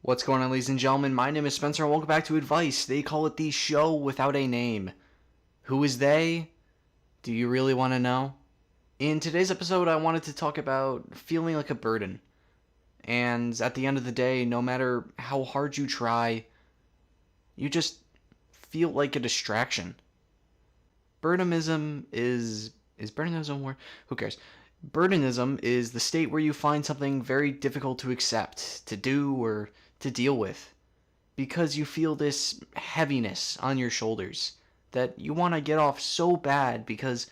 What's going on, ladies and gentlemen? My name is Spencer, and welcome back to Advice. They call it the show without a name. Who is they? Do you really want to know? In today's episode, I wanted to talk about feeling like a burden. And at the end of the day, no matter how hard you try, you just feel like a distraction. Burdenism is burdenism where who cares? Burdenism is the state where you find something very difficult to accept, to do, or to deal with, because you feel this heaviness on your shoulders that you want to get off so bad because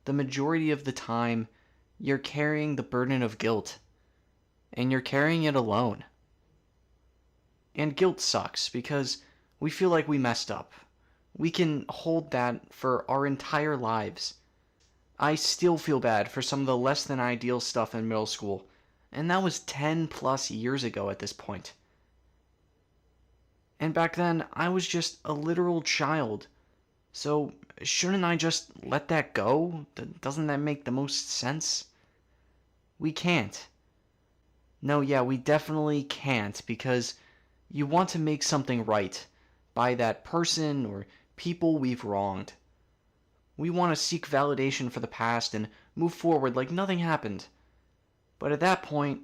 the majority of the time you're carrying the burden of guilt and you're carrying it alone. And guilt sucks because we feel like we messed up. We can hold that for our entire lives. I still feel bad for some of the less than ideal stuff in middle school, and that was 10 plus years ago at this point. And back then, I was just a literal child. So, shouldn't I just let that go? Doesn't that make the most sense? We can't. No, yeah, we definitely can't, because you want to make something right by that person or people we've wronged. We want to seek validation for the past and move forward like nothing happened. But at that point,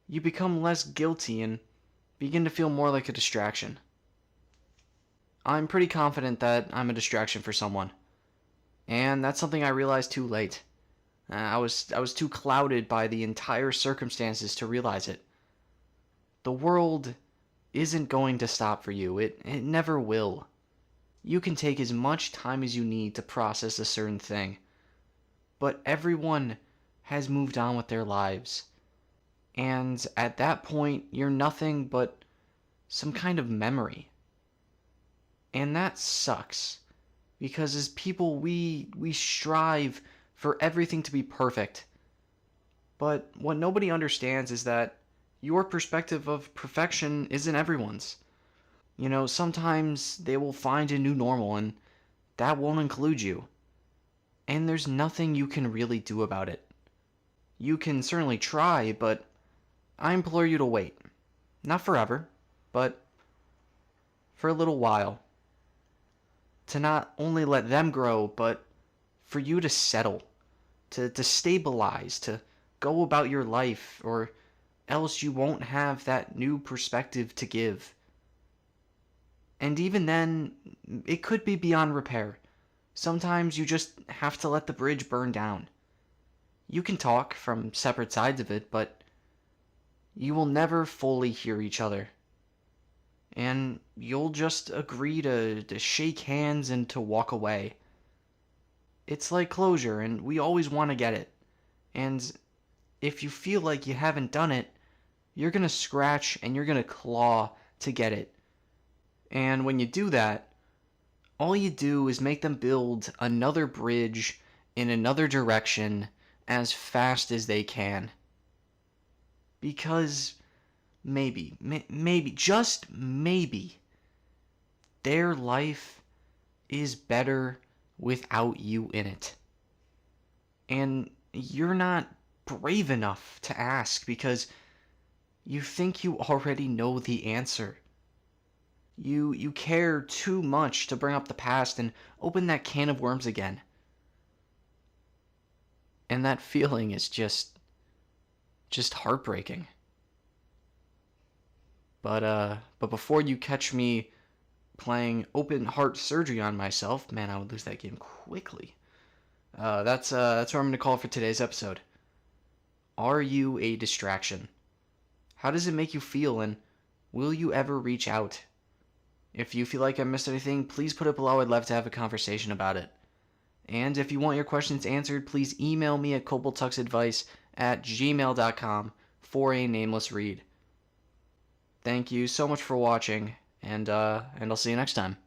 you become less guilty and begin to feel more like a distraction. I'm pretty confident that I'm a distraction for someone. And that's something I realized too late. I was too clouded by the entire circumstances to realize it. The world isn't going to stop for you. It never will. You can take as much time as you need to process a certain thing. But everyone has moved on with their lives. And at that point, you're nothing but some kind of memory. And that sucks. Because as people, we strive for everything to be perfect. But what nobody understands is that your perspective of perfection isn't everyone's. You know, sometimes they will find a new normal, and that won't include you. And there's nothing you can really do about it. You can certainly try, but I implore you to wait. Not forever, but for a little while. To not only let them grow, but for you to settle, to stabilize, to go about your life, or else you won't have that new perspective to give. And even then, it could be beyond repair. Sometimes you just have to let the bridge burn down. You can talk from separate sides of it, but you will never fully hear each other. And you'll just agree to shake hands and to walk away. It's like closure, and we always want to get it. And if you feel like you haven't done it, you're going to scratch and you're going to claw to get it. And when you do that, all you do is make them build another bridge in another direction as fast as they can. Because maybe, just maybe, their life is better without you in it. And you're not brave enough to ask because you think you already know the answer. You care too much to bring up the past and open that can of worms again. And that feeling is just heartbreaking. But before you catch me playing open heart surgery on myself, man, I would lose that game quickly. That's what I'm gonna call it for today's episode. Are you a distraction? How does it make you feel, and will you ever reach out? If you feel like I missed anything, please put it below. I'd love to have a conversation about it. And if you want your questions answered, please email me at koboltuxadvice@gmail.com for a nameless read. Thank you so much for watching, and I'll see you next time.